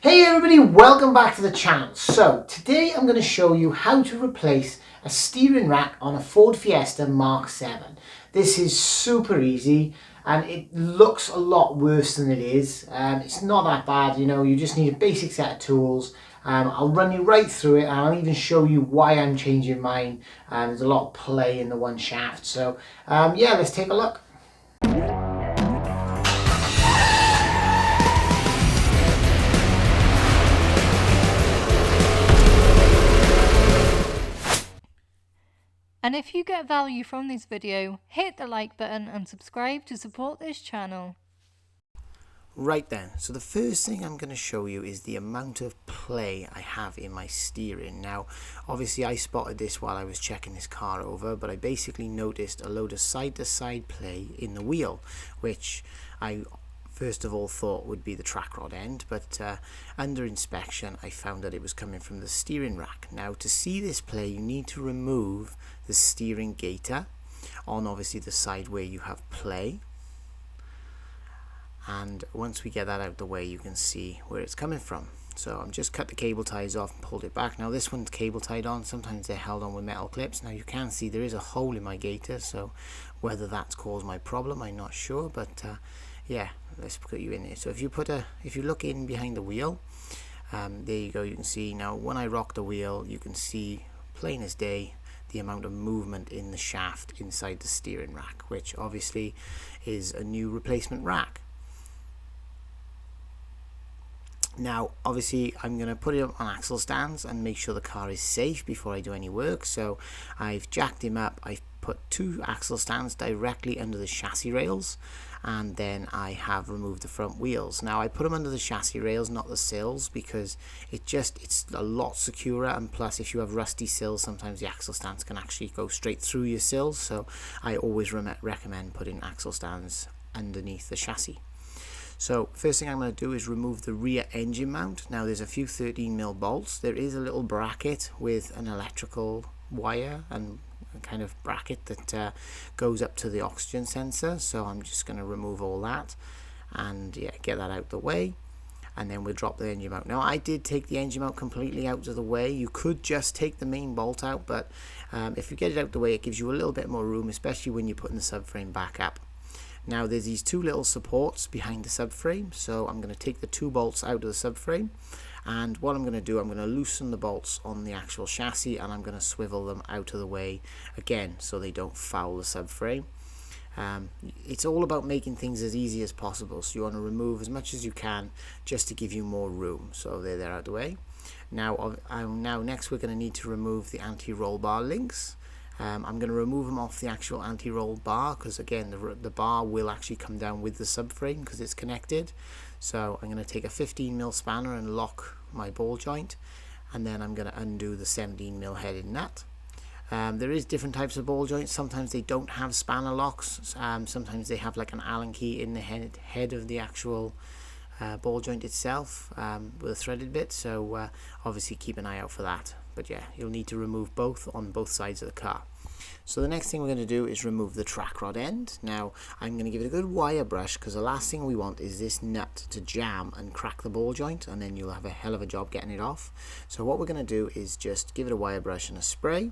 Hey everybody, welcome back to the channel. So today I'm going to show you how to replace a steering rack on a Ford Fiesta Mk7. This is super easy and it looks a lot worse than it is. It's not that bad, you just need a basic set of tools. I'll run you right through it and I'll even show you why I'm changing mine. There's a lot of play in the one shaft. So yeah, let's take a look. And if you get value from this video, hit the like button and subscribe to support this channel. Right then, so the first thing I'm going to show you is the amount of play I have in my steering. Now, obviously I spotted this while I was checking this car over, but I basically noticed a load of side-to-side play in the wheel, which I first of all thought would be the track rod end, but under inspection I found that it was coming from the steering rack. Now, to see this play, you need to remove the steering gator on obviously the side where you have play. And once we get that out the way, you can see where it's coming from. So I'm just cut the cable ties off and pulled it back. Now this one's cable tied on. Sometimes they're held on with metal clips. Now you can see there is a hole in my gator, so whether that's caused my problem, I'm not sure. But yeah, let's put you in there. So if you look in behind the wheel, there you go. You can see now when I rock the wheel, you can see plain as day the amount of movement in the shaft inside the steering rack, which obviously is a new replacement rack. Now obviously I'm going to put it up on axle stands and make sure the car is safe before I do any work. So I've jacked him up, I've put two axle stands directly under the chassis rails, and then I have removed the front wheels. Now I put them under the chassis rails, not the sills, because it's a lot securer, and plus if you have rusty sills, sometimes the axle stands can actually go straight through your sills, so I always recommend putting axle stands underneath the chassis. So first thing I'm going to do is remove the rear engine mount. Now there's a few 13mm bolts. There is a little bracket with an electrical wire and a kind of bracket that goes up to the oxygen sensor. So I'm just going to remove all that and yeah, get that out the way. And then we'll drop the engine mount. Now I did take the engine mount completely out of the way. You could just take the main bolt out, but if you get it out the way, it gives you a little bit more room, especially when you're putting the subframe back up. Now there's these two little supports behind the subframe, so I'm going to take the two bolts out of the subframe, and what I'm going to do, I'm going to loosen the bolts on the actual chassis and I'm going to swivel them out of the way again so they don't foul the subframe. It's all about making things as easy as possible, so you want to remove as much as you can just to give you more room. So they're out of the way. Now next we're going to need to remove the anti-roll bar links. I'm going to remove them off the actual anti-roll bar because again the bar will actually come down with the subframe because it's connected. So I'm going to take a 15mm spanner and lock my ball joint, and then I'm going to undo the 17mm headed nut. There is different types of ball joints. Sometimes they don't have spanner locks, sometimes they have like an Allen key in the head of the actual ball joint itself with a threaded bit, so obviously keep an eye out for that. But yeah, you'll need to remove both on both sides of the car. So the next thing we're going to do is remove the track rod end. Now I'm going to give it a good wire brush because the last thing we want is this nut to jam and crack the ball joint, and then you'll have a hell of a job getting it off. So what we're going to do is just give it a wire brush and a spray.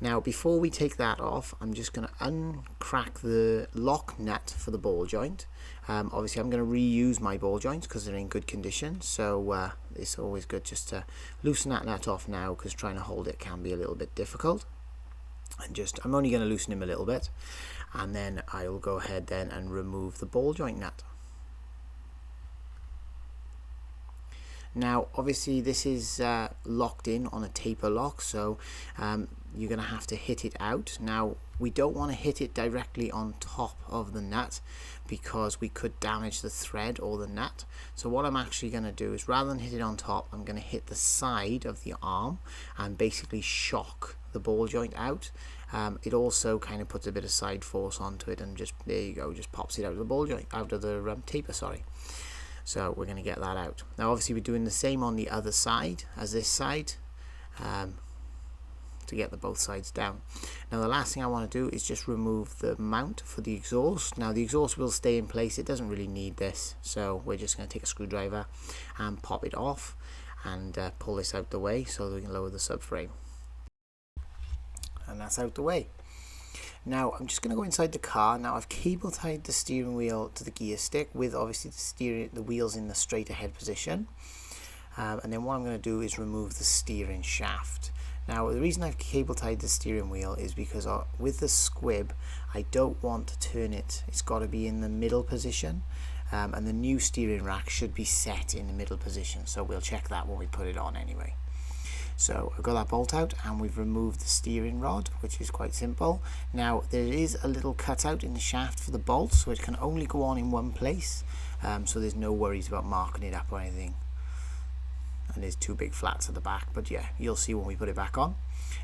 Now before we take that off, I'm just going to uncrack the lock nut for the ball joint. Obviously I'm going to reuse my ball joints because they're in good condition, so it's always good just to loosen that nut off now because trying to hold it can be a little bit difficult. And I'm only going to loosen him a little bit, and then I'll go ahead then and remove the ball joint nut. Now obviously this is locked in on a taper lock, so you're going to have to hit it out. Now we don't want to hit it directly on top of the nut because we could damage the thread or the nut. So what I'm actually going to do is, rather than hit it on top, I'm going to hit the side of the arm and basically shock the ball joint out. It also kind of puts a bit of side force onto it and just, there you go, just pops it out of the ball joint, out of the taper, sorry. So we're going to get that out. Now obviously we're doing the same on the other side as this side. to get the both sides down. Now the last thing I want to do is just remove the mount for the exhaust. Now the exhaust will stay in place, it doesn't really need this, so we're just going to take a screwdriver and pop it off and pull this out the way so that we can lower the subframe. And that's out the way. Now I'm just going to go inside the car. Now I've cable tied the steering wheel to the gear stick with obviously the wheels in the straight ahead position. And then what I'm going to do is remove the steering shaft. Now the reason I've cable tied the steering wheel is because with the squib I don't want to turn it. It's got to be in the middle position, and the new steering rack should be set in the middle position, so we'll check that when we put it on anyway. So I've got that bolt out and we've removed the steering rod, which is quite simple. Now there is a little cutout in the shaft for the bolt, so it can only go on in one place, so there's no worries about marking it up or anything. And there's two big flats at the back, but yeah, you'll see when we put it back on.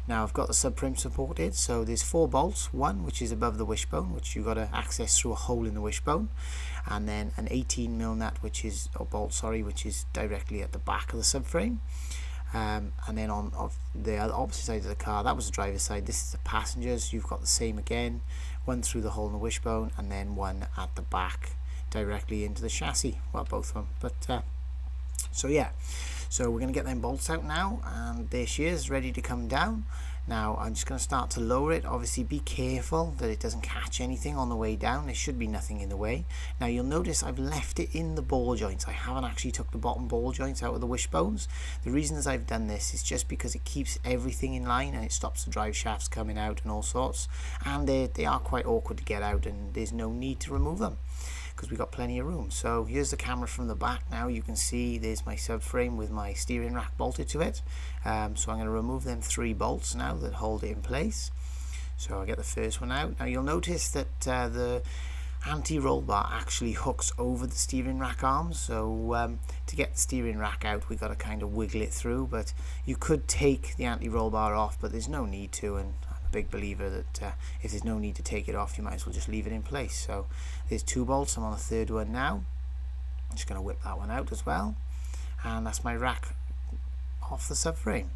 Now I've got the subframe supported, so there's 4 bolts, one which is above the wishbone, which you've got to access through a hole in the wishbone, and then an 18mm nut, which is which is directly at the back of the subframe. And then on the opposite side of the car, that was the driver's side, this is the passenger's. You've got the same again, one through the hole in the wishbone and then one at the back directly into the chassis, well both of them. But so yeah, so we're going to get them bolts out now, and there she is, ready to come down. Now I'm just going to start to lower it. Obviously be careful that it doesn't catch anything on the way down. There should be nothing in the way. Now you'll notice I've left it in the ball joints. I haven't actually took the bottom ball joints out of the wishbones. The reasons I've done this is just because it keeps everything in line and it stops the drive shafts coming out and all sorts, and they are quite awkward to get out, and there's no need to remove them because we've got plenty of room. So here's the camera from the back. Now you can see there's my subframe with my steering rack bolted to it. So I'm going to remove them 3 bolts now that hold it in place. So I get the first one out. Now you'll notice that the anti-roll bar actually hooks over the steering rack arms, so to get the steering rack out we've got to kind of wiggle it through, but you could take the anti-roll bar off, but there's no need to, and I'm a big believer that if there's no need to take it off, you might as well just leave it in place. So there's 2 bolts, I'm on the 3rd one now. I'm just going to whip that one out as well, and that's my rack off the subframe.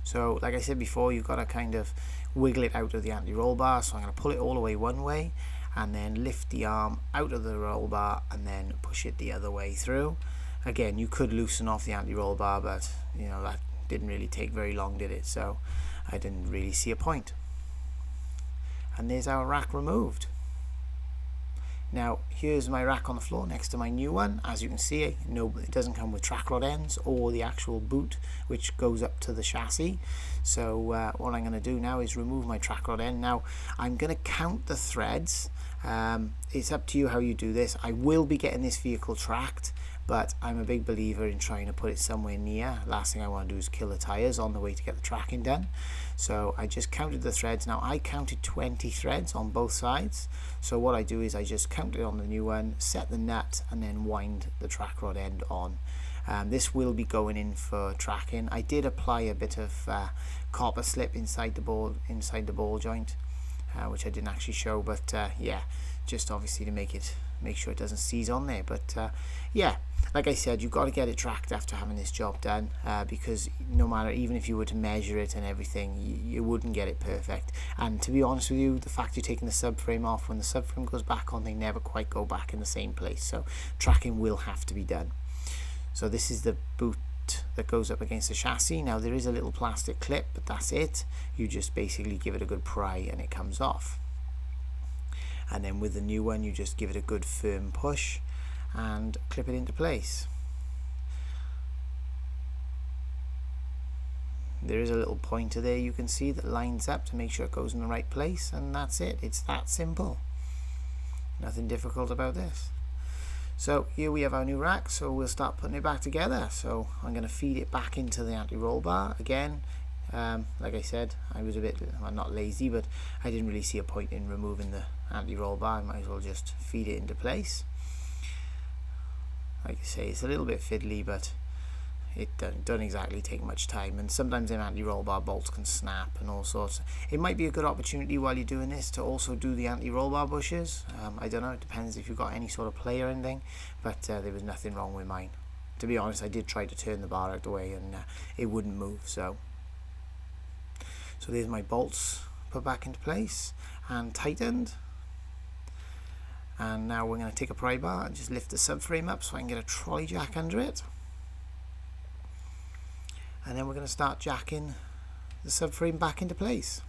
So like I said before, you've got to kind of wiggle it out of the anti-roll bar, so I'm going to pull it all the way one way and then lift the arm out of the roll bar and then push it the other way through. Again, you could loosen off the anti-roll bar, but you know, that didn't really take very long, did it? So I didn't really see a point. And there's our rack removed. Now here's my rack on the floor next to my new one. As you can see, it doesn't come with track rod ends or the actual boot which goes up to the chassis. So what I'm going to do now is remove my track rod end. Now I'm going to count the threads. It's up to you how you do this. I will be getting this vehicle tracked, but I'm a big believer in trying to put it somewhere near. Last thing I want to do is kill the tires on the way to get the tracking done. So I just counted the threads. Now I counted 20 threads on both sides. So what I do is I just count it on the new one, set the nut, and then wind the track rod end on. This will be going in for tracking. I did apply a bit of copper slip inside the ball joint, which I didn't actually show, but yeah, just obviously to make sure it doesn't seize on there. But yeah, like I said, you've got to get it tracked after having this job done, because no matter, even if you were to measure it and everything, you wouldn't get it perfect. And to be honest with you, the fact you're taking the subframe off, when the subframe goes back on, they never quite go back in the same place, so tracking will have to be done. So this is the boot that goes up against the chassis. Now there is a little plastic clip, but that's it. You just basically give it a good pry and it comes off. And then with the new one, you just give it a good firm push and clip it into place. There is a little pointer there you can see that lines up to make sure it goes in the right place, and that's it. It's that simple. Nothing difficult about this. So here we have our new rack, so we'll start putting it back together. So I'm going to feed it back into the anti-roll bar again. Like I said, I was a bit, well, not lazy, but I didn't really see a point in removing the anti-roll bar. I might as well just feed it into place. Like I say, it's a little bit fiddly, but it doesn't exactly take much time, and sometimes them anti-roll bar bolts can snap and all sorts. It might be a good opportunity while you're doing this to also do the anti-roll bar bushes. I don't know, it depends if you've got any sort of play or anything, but there was nothing wrong with mine. To be honest, I did try to turn the bar out the way and it wouldn't move, so So there's my bolts put back into place and tightened. And now we're going to take a pry bar and just lift the subframe up so I can get a trolley jack under it. And then we're going to start jacking the subframe back into place.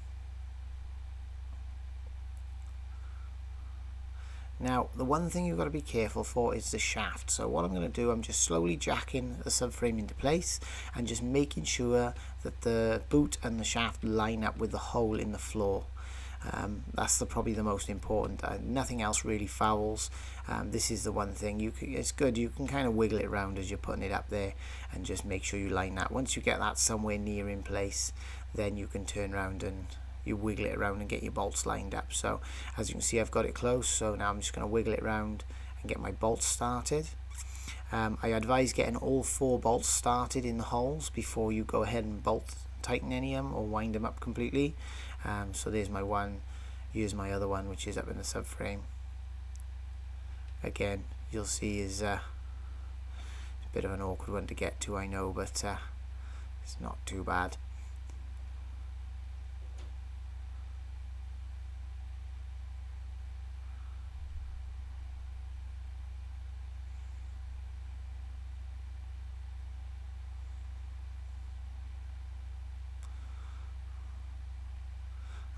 Now, the one thing you've got to be careful for is the shaft. So what I'm going to do, I'm just slowly jacking the subframe into place and just making sure that the boot and the shaft line up with the hole in the floor. That's probably the most important. Nothing else really fouls. This is the one thing. It's good. You can kind of wiggle it around as you're putting it up there and just make sure you line that. Once you get that somewhere near in place, then you can turn around and you wiggle it around and get your bolts lined up. So as you can see, I've got it close, so now I'm just going to wiggle it around and get my bolts started. I advise getting all 4 bolts started in the holes before you go ahead and bolt tighten any of them or wind them up completely. So there's my one, here's my other one, which is up in the subframe. Again, you'll see is a bit of an awkward one to get to, I know, but it's not too bad.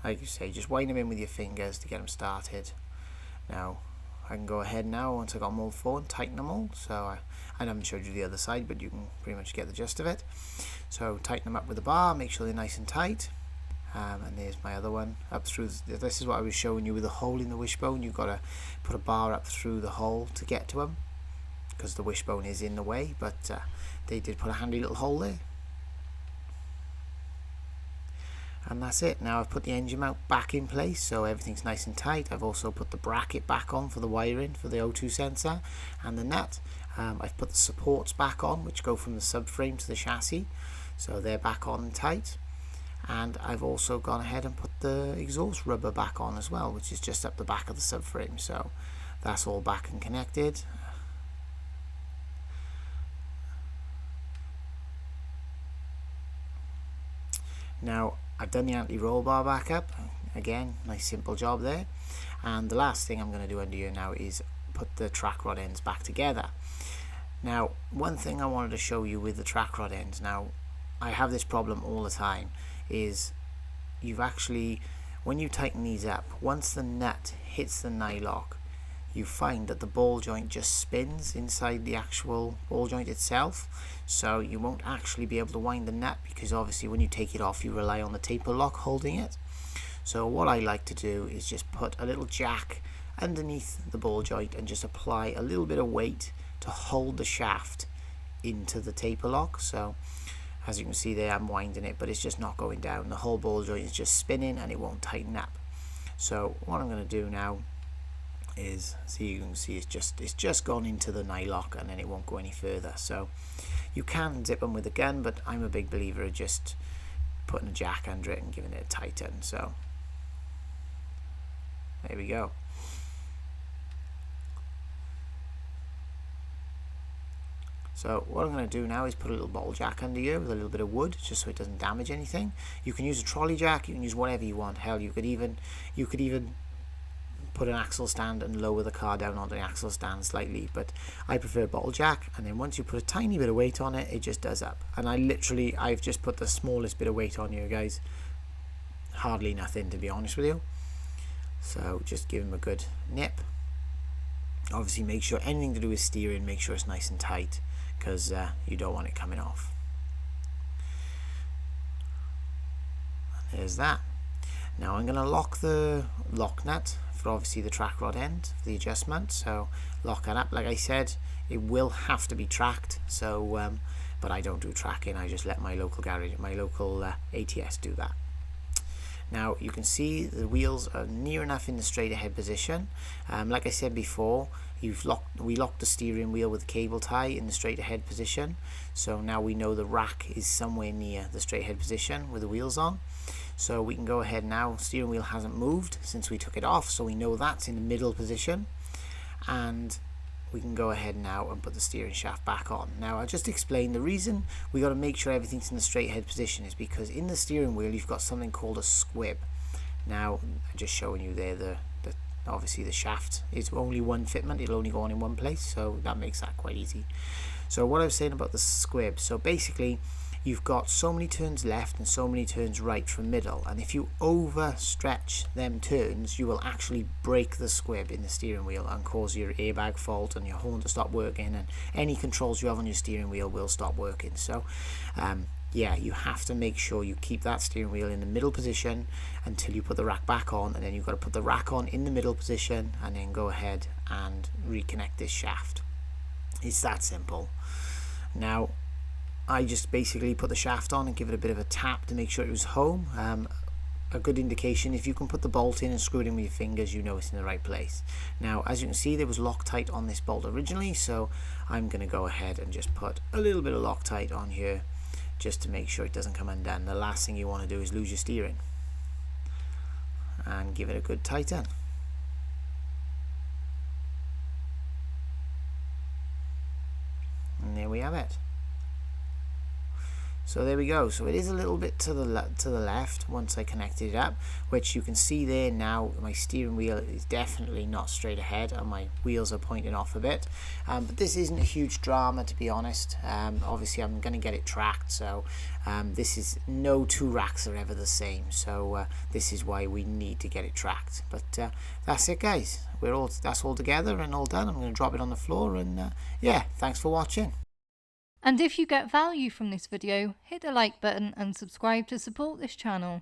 Like you say, just wind them in with your fingers to get them started. Now I can go ahead now, once I've got them all 4, and tighten them all. So I haven't showed you the other side, but you can pretty much get the gist of it. So tighten them up with the bar, make sure they're nice and tight. And there's my other one up through. This is what I was showing you with the hole in the wishbone. You've got to put a bar up through the hole to get to them, because the wishbone is in the way, but they did put a handy little hole there. And that's it. Now I've put the engine mount back in place, so everything's nice and tight. I've also put the bracket back on for the wiring for the O2 sensor and the nut. I've put the supports back on, which go from the subframe to the chassis, so they're back on and tight. And I've also gone ahead and put the exhaust rubber back on as well, which is just up the back of the subframe, so that's all back and connected. Now I've done the anti-roll bar back up. Again, nice simple job there. And the last thing I'm going to do under here now is put the track rod ends back together. Now, one thing I wanted to show you with the track rod ends, now I have this problem all the time, is you've actually, when you tighten these up, once the nut hits the nylock, you find that the ball joint just spins inside the actual ball joint itself, so you won't actually be able to wind the nut, because obviously when you take it off you rely on the taper lock holding it. So what I like to do is just put a little jack underneath the ball joint and just apply a little bit of weight to hold the shaft into the taper lock. So as you can see there, I'm winding it, but it's just not going down. The whole ball joint is just spinning and it won't tighten up. So what I'm going to do now is, so you can see it's just gone into the nylock and then it won't go any further. So you can zip them with a gun, but I'm a big believer of just putting a jack under it and giving it a tighten. So there we go. So what I'm going to do now is put a little bottle jack under here with a little bit of wood, just so it doesn't damage anything. You can use a trolley jack, you can use whatever you want. Hell, you could even put an axle stand and lower the car down onto the axle stand slightly, but I prefer bottle jack. And then once you put a tiny bit of weight on it, it just does up. And I've just put the smallest bit of weight on here, guys. Hardly nothing, to be honest with you. So just give him a good nip. Obviously make sure anything to do with steering, make sure it's nice and tight, because you don't want it coming off. And there's that. Now I'm going to lock the lock nut for obviously the track rod end for the adjustment. So lock that up. Like I said, it will have to be tracked. So, but I don't do tracking. I just let my local garage, my local ATS do that. Now you can see the wheels are near enough in the straight ahead position. Like I said before, we locked the steering wheel with the cable tie in the straight ahead position. So now we know the rack is somewhere near the straight ahead position with the wheels on. So we can go ahead now. Steering wheel hasn't moved since we took it off, so we know that's in the middle position. And we can go ahead now and put the steering shaft back on. Now I'll just explain the reason we got to make sure everything's in the straight head position is because in the steering wheel you've got something called a squib. Now I'm just showing you there obviously the shaft is only one fitment, it'll only go on in one place, so that makes that quite easy. So what I was saying about the squib, so basically you've got so many turns left and so many turns right from middle, and if you overstretch them turns you will actually break the squib in the steering wheel and cause your airbag fault and your horn to stop working, and any controls you have on your steering wheel will stop working. So yeah, you have to make sure you keep that steering wheel in the middle position until you put the rack back on, and then you've got to put the rack on in the middle position and then go ahead and reconnect this shaft. It's that simple. Now I just basically put the shaft on and give it a bit of a tap to make sure it was home. A good indication, if you can put the bolt in and screw it in with your fingers, you know it's in the right place. Now as you can see, there was Loctite on this bolt originally, so I'm going to go ahead and just put a little bit of Loctite on here just to make sure it doesn't come undone. The last thing you want to do is lose your steering. And give it a good tighten. And there we have it. So there we go. So it is a little bit to the left once I connected it up, which you can see there now. My steering wheel is definitely not straight ahead and my wheels are pointing off a bit, but this isn't a huge drama, to be honest. Obviously I'm going to get it tracked, so this is, no two racks are ever the same, so this is why we need to get it tracked. But that's it, guys. That's all together and all done. I'm going to drop it on the floor, and yeah, thanks for watching. And if you get value from this video, hit the like button and subscribe to support this channel.